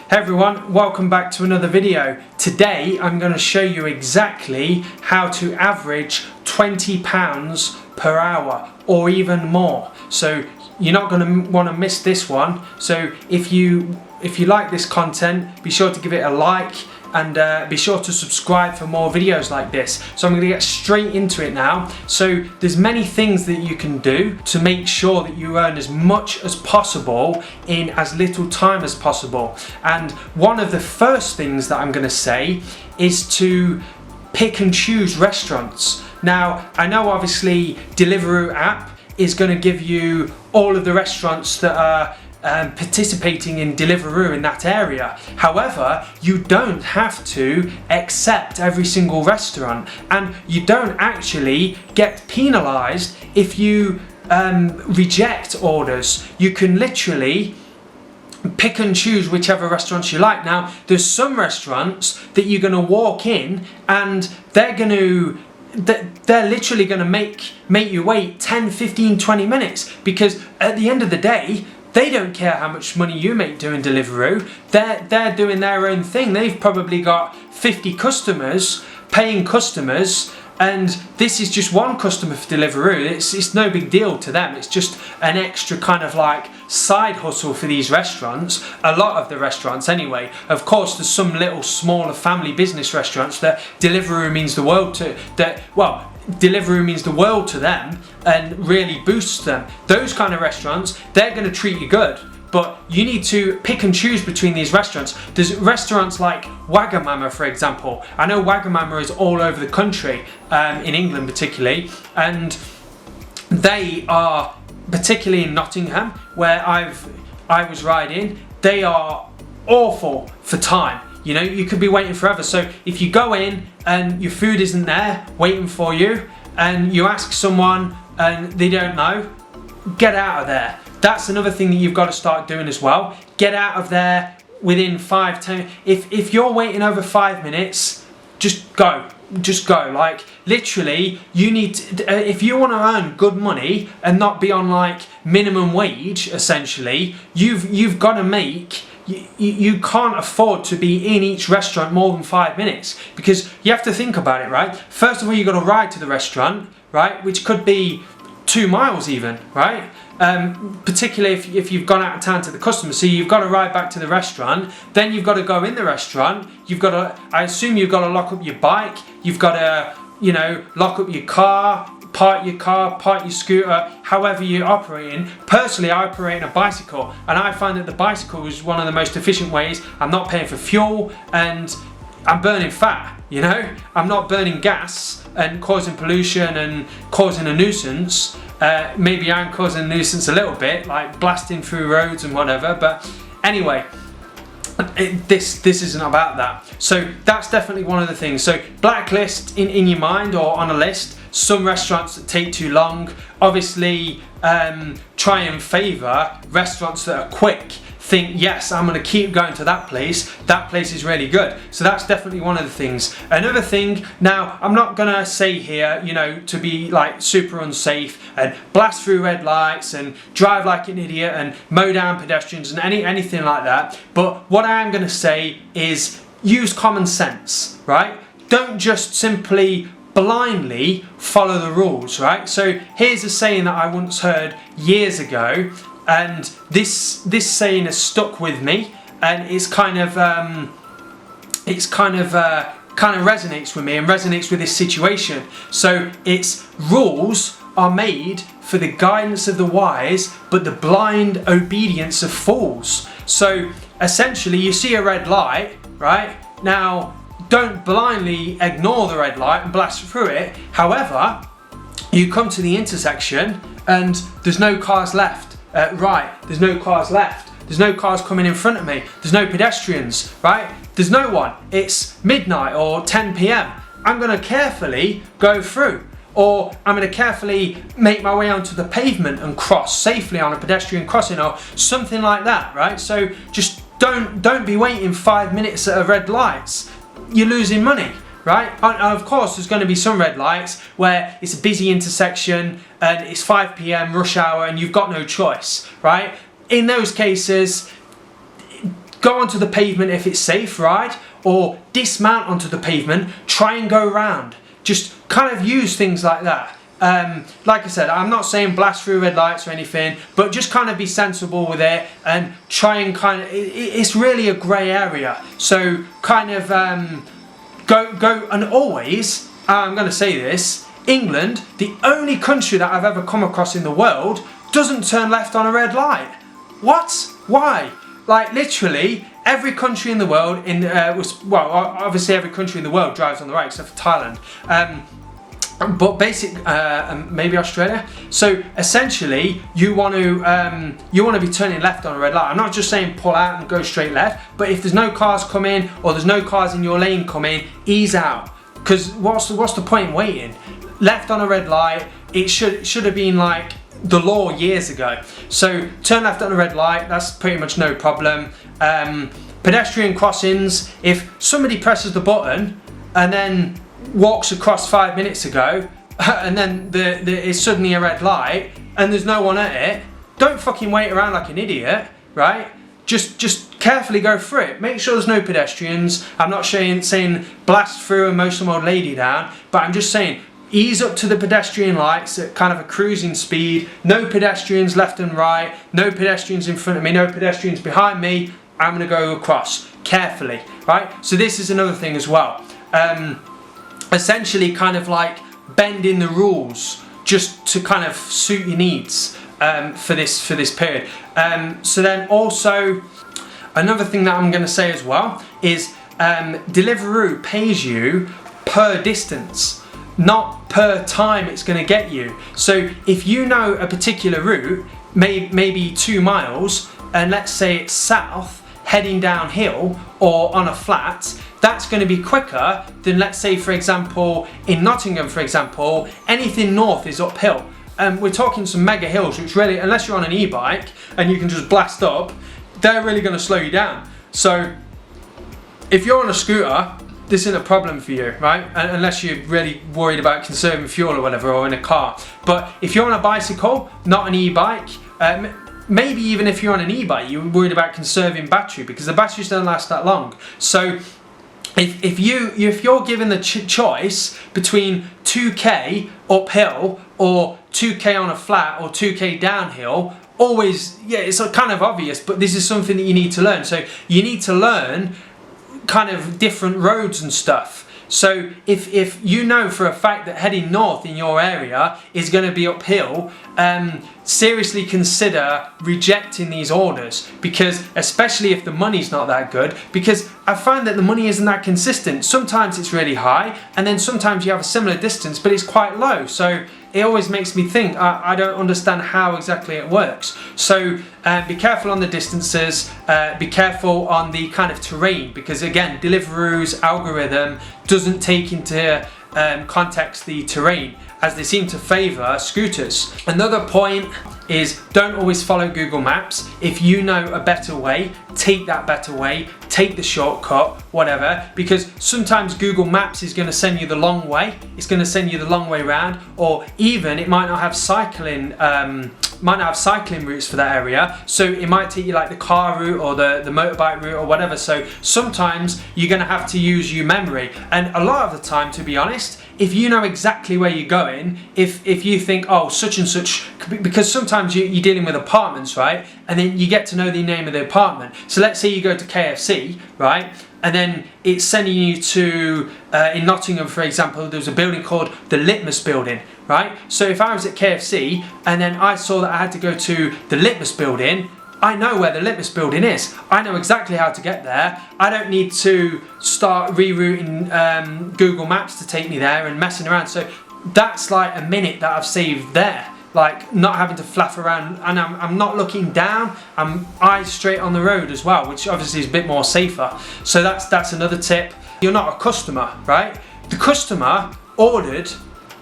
Hey everyone, welcome back to another video. Today I'm going to show you exactly how to average £20 per hour or even more. So you're not going to want to miss this one. So if you like this content, be sure to give it a like and be sure to subscribe for more videos like this. So I'm going to get straight into it now. So there's many things that you can do to make sure that you earn as much as possible in as little time as possible. And one of the first things that I'm going to say is to pick and choose restaurants. Now, I know obviously Deliveroo app is going to give you all of the restaurants that are participating in Deliveroo in that area. However, you don't have to accept every single restaurant, and you don't actually get penalised if you reject orders. You can literally pick and choose whichever restaurants you like. Now, there's some restaurants that you're going to walk in and they're literally going to make you wait 10, 15, 20 minutes, because at the end of the day, they don't care how much money you make doing Deliveroo. They're doing their own thing. They've probably got 50 customers, paying customers, and this is just one customer for Deliveroo. It's no big deal to them. It's just an extra kind of like side hustle for these restaurants. A lot of the restaurants anyway. Of course, there's some little smaller family business restaurants that Deliveroo means the world to. Deliveroo means the world to them and really boosts them. Those kind of restaurants, they're going to treat you good, but you need to pick and choose between these restaurants. There's restaurants like Wagamama, for example. I know Wagamama is all over the country, in England particularly, and they are, particularly in Nottingham, where I was riding, they are awful for time. You know, you could be waiting forever. So if you go in and your food isn't there waiting for you, and you ask someone and they don't know, get out of there. That's another thing that you've got to start doing as well. Get out of there within 5-10. If you're waiting over 5 minutes, just go. Just go. Like literally, you need to, if you want to earn good money and not be on like minimum wage, essentially, you've got to make. You can't afford to be in each restaurant more than 5 minutes, because you have to think about it, right? First of all, you've got to ride to the restaurant, right? Which could be 2 miles even, right? Particularly if you've gone out of town to the customer. So you've got to ride back to the restaurant, then you've got to go in the restaurant, you've got to, I assume you've got to lock up your bike, you've got to, you know, lock up your car, park your scooter, however you're operating. Personally, I operate a bicycle, and I find that the bicycle is one of the most efficient ways. I'm not paying for fuel and I'm burning fat, you know? I'm not burning gas and causing pollution and causing a nuisance. Maybe I'm causing a nuisance a little bit, like blasting through roads and whatever, but anyway, this isn't about that. So that's definitely one of the things. So blacklist in your mind or on a list some restaurants that take too long. Obviously, try and favour restaurants that are quick. Think, yes, I'm going to keep going to that place. That place is really good. So that's definitely one of the things. Another thing, now I'm not going to say here, you know, to be like super unsafe and blast through red lights and drive like an idiot and mow down pedestrians and anything like that. But what I am going to say is use common sense, right? Don't just simply blindly follow the rules, right? So here's a saying that I once heard years ago, and this saying has stuck with me, and it's kind of resonates with me and resonates with this situation. So it's, rules are made for the guidance of the wise, but the blind obedience of fools. So essentially, you see a red light, right? Now, don't blindly ignore the red light and blast through it. However, you come to the intersection and there's no cars left. There's no cars left. There's no cars coming in front of me. There's no pedestrians, right? There's no one. It's midnight or 10 p.m. I'm going to carefully go through, or I'm going to carefully make my way onto the pavement and cross safely on a pedestrian crossing or something like that, right? So just don't be waiting 5 minutes at a red lights. You're losing money, right? And of course, there's going to be some red lights where it's a busy intersection and it's 5 p.m. rush hour and you've got no choice, right? In those cases, go onto the pavement if it's safe, right? Or dismount onto the pavement, try and go round. Just kind of use things like that. Like I said, I'm not saying blast through red lights or anything, but just kind of be sensible with it and try and kind of, it's really a grey area. So kind of go and always, I'm going to say this, England, the only country that I've ever come across in the world, doesn't turn left on a red light. What? Why? Like literally every country in the world, well, obviously every country in the world drives on the right except for Thailand. But maybe Australia. So essentially, you want to be turning left on a red light. I'm not just saying pull out and go straight left, but if there's no cars coming or there's no cars in your lane coming, ease out. Because what's the point in waiting? Left on a red light. It should have been like the law years ago. So turn left on a red light. That's pretty much no problem. Pedestrian crossings. If somebody presses the button and then walks across 5 minutes ago and then it's suddenly a red light and there's no one at it, don't fucking wait around like an idiot, right? Just carefully go through it. Make sure there's no pedestrians. I'm not saying blast through and mow some old lady down, but I'm just saying ease up to the pedestrian lights at kind of a cruising speed. No pedestrians left and right, no pedestrians in front of me, no pedestrians behind me. I'm gonna go across carefully, right? So this is another thing as well. Essentially kind of like bending the rules just to kind of suit your needs for this period. So then also another thing that I'm going to say as well is Deliveroo pays you per distance, not per time it's going to get you. So if you know a particular route, maybe 2 miles, and let's say it's south heading downhill or on a flat, that's going to be quicker than, let's say for example in Nottingham, for example, anything north is uphill. We're talking some mega hills which really, unless you're on an e-bike and you can just blast up, they're really going to slow you down. So if you're on a scooter, this isn't a problem for you, right? Unless you're really worried about conserving fuel or whatever, or in a car. But if you're on a bicycle, not an e-bike, maybe even if you're on an e-bike, you're worried about conserving battery because the batteries don't last that long. So if you're given the choice between 2k uphill or 2k on a flat or 2k downhill, always, yeah, it's kind of obvious, but this is something that you need to learn. So you need to learn kind of different roads and stuff. So if you know for a fact that heading north in your area is going to be uphill, seriously consider rejecting these orders, because especially if the money's not that good, because I find that the money isn't that consistent. Sometimes it's really high and then sometimes you have a similar distance but it's quite low. So it always makes me think, I don't understand how exactly it works. So be careful on the distances, be careful on the kind of terrain, because again, Deliveroo's algorithm doesn't take into context the terrain, as they seem to favour scooters. Another point is don't always follow Google Maps. If you know a better way, take that better way, take the shortcut, whatever, because sometimes Google Maps is going to send you the long way, it's going to send you the long way round, or even it might not have cycling routes for that area, so it might take you like the car route or the motorbike route or whatever. So sometimes you're going to have to use your memory, and a lot of the time, to be honest, if you know exactly where you're going, if you think, oh, such and such, because sometimes you're dealing with apartments, right, and then you get to know the name of the apartment. So let's say you go to KFC, right, and then it's sending you to, in Nottingham for example, there's a building called the Litmus Building, right? So if I was at KFC and then I saw that I had to go to the Litmus Building, I know where the Litmus Building is. I know exactly how to get there. I don't need to start rerouting Google Maps to take me there and messing around. So that's like a minute that I've saved there. Like not having to flaff around, and I'm not looking down, I'm eyes straight on the road as well, which obviously is a bit more safer. So that's another tip. You're not a customer, right? The customer ordered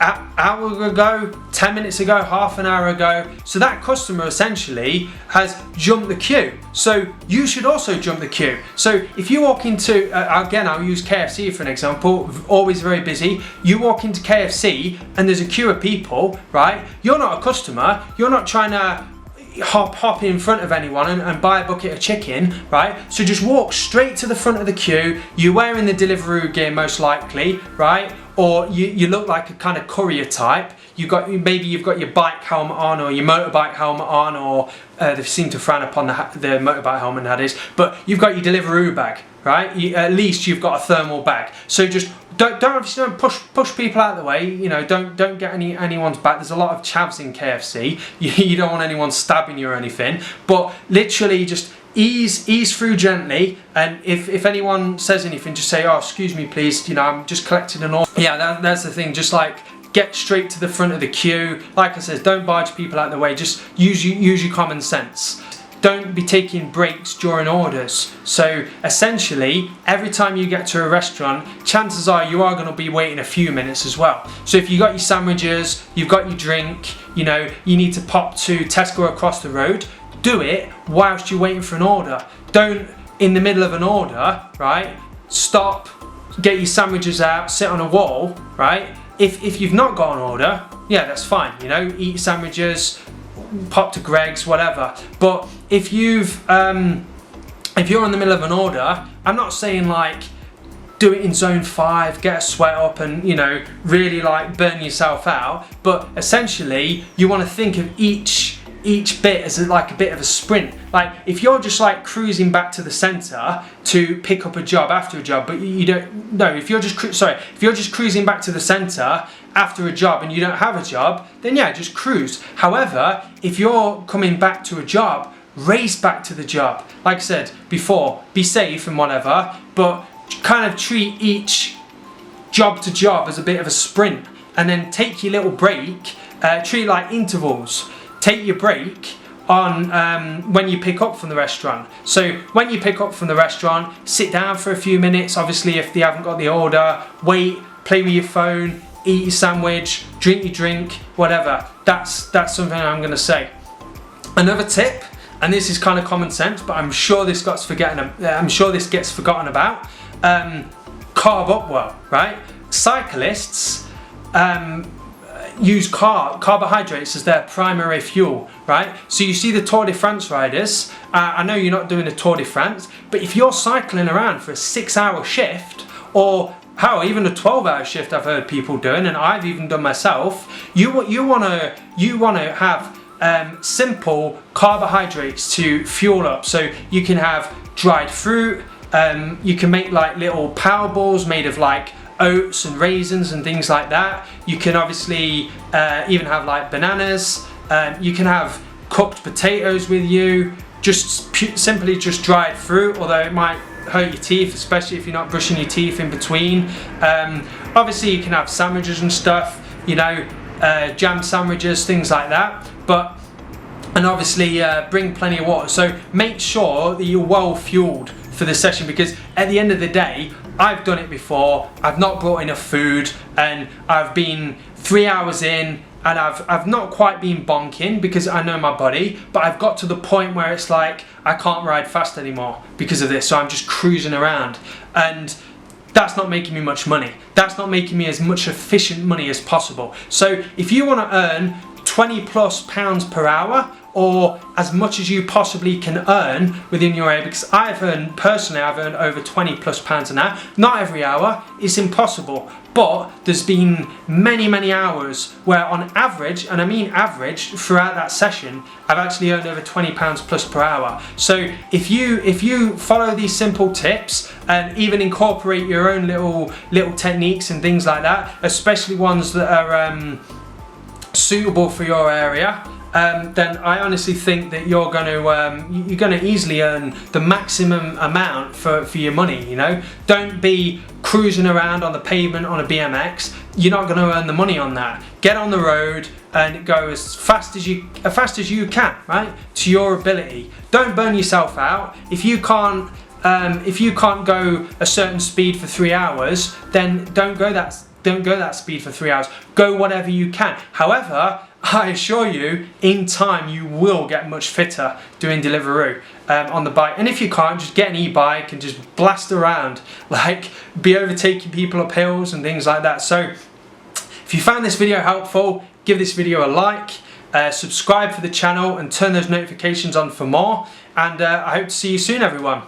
an hour ago, 10 minutes ago, half an hour ago. So that customer essentially has jumped the queue. So you should also jump the queue. So if you walk into, again, I'll use KFC for an example, always very busy. You walk into KFC and there's a queue of people, right? You're not a customer. You're not trying to, hop in front of anyone and buy a bucket of chicken, right? So just walk straight to the front of the queue. You're wearing the Deliveroo gear most likely, right? Or you look like a kind of courier type. Maybe you've got your bike helmet on or your motorbike helmet on, or they seem to frown upon the motorbike helmet nowadays. But you've got your Deliveroo bag, right? At least you've got a thermal bag. So just don't push people out of the way. You know, don't get anyone's back. There's a lot of chavs in KFC. You don't want anyone stabbing you or anything. But literally just ease through gently, and if anyone says anything, just say, oh, excuse me please, you know, I'm just collecting an order. Yeah, that's the thing. Just like get straight to the front of the queue. Like I said, don't barge people out of the way. Just use your common sense. Don't be taking breaks during orders. So essentially, every time you get to a restaurant, chances are you are going to be waiting a few minutes as well. So if you got your sandwiches, you've got your drink, you know, you need to pop to Tesco across the road, do it whilst you're waiting for an order. Don't, in the middle of an order, right, stop, get your sandwiches out, sit on a wall, right? If you've not got an order, yeah, that's fine, you know, eat sandwiches, pop to Greg's, whatever. But if you're in the middle of an order, I'm not saying like do it in zone 5, get a sweat up and, you know, really like burn yourself out, but essentially you want to think of each bit as like a bit of a sprint. Like if you're just like cruising back to the center to pick up a job after a job, but you don't know, if you're just cruising back to the center after a job and you don't have a job, then yeah, just cruise. However, if you're coming back to a job, race back to the job. Like I said before, be safe and whatever, but kind of treat each job to job as a bit of a sprint, and then take your little break, treat it like intervals. Take your break on when you pick up from the restaurant. So when you pick up from the restaurant, sit down for a few minutes. Obviously, if they haven't got the order, wait, play with your phone, eat your sandwich, drink your drink, whatever. That's something I'm going to say. Another tip, and this is kind of common sense, but I'm sure this gets forgotten about. Carb up well, right? Cyclists use carbohydrates as their primary fuel, right? So you see the Tour de France riders, I know you're not doing a Tour de France, but if you're cycling around for a 6-hour shift, or even a 12-hour shift I've heard people doing, and I've even done myself, you want to have simple carbohydrates to fuel up. So you can have dried fruit, you can make like little power balls made of like oats and raisins and things like that. You can obviously even have like bananas. You can have cooked potatoes with you. Simply just dried fruit, although it might hurt your teeth, especially if you're not brushing your teeth in between. Obviously you can have sandwiches and stuff, you know, jam sandwiches, things like that. And obviously bring plenty of water. So make sure that you're well fueled for the session, because at the end of the day, I've done it before, I've not brought enough food, and I've been 3 hours in and I've not quite been bonking because I know my body, but I've got to the point where it's like I can't ride fast anymore because of this, so I'm just cruising around, and that's not making me much money. That's not making me as much efficient money as possible. So if you want to earn 20 plus pounds per hour, or as much as you possibly can earn within your area, because I've earned over 20 plus pounds an hour. Not every hour, it's impossible, but there's been many hours where on average, and I mean average, throughout that session, I've actually earned over 20 pounds plus per hour. So if you follow these simple tips and even incorporate your own little techniques and things like that, especially ones that are suitable for your area, then I honestly think that you're going to easily earn the maximum amount for your money. You know, don't be cruising around on the pavement on a BMX. You're not going to earn the money on that. Get on the road and go as fast as you can, right, to your ability. Don't burn yourself out. If you can't go a certain speed for 3 hours, then don't go that speed for 3 hours. Go whatever you can. However, I assure you, in time you will get much fitter doing Deliveroo on the bike. And if you can't, just get an e-bike and just blast around, like be overtaking people up hills and things like that. So if you found this video helpful, give this video a like. subscribe for the channel and turn those notifications on for more, and I hope to see you soon, everyone.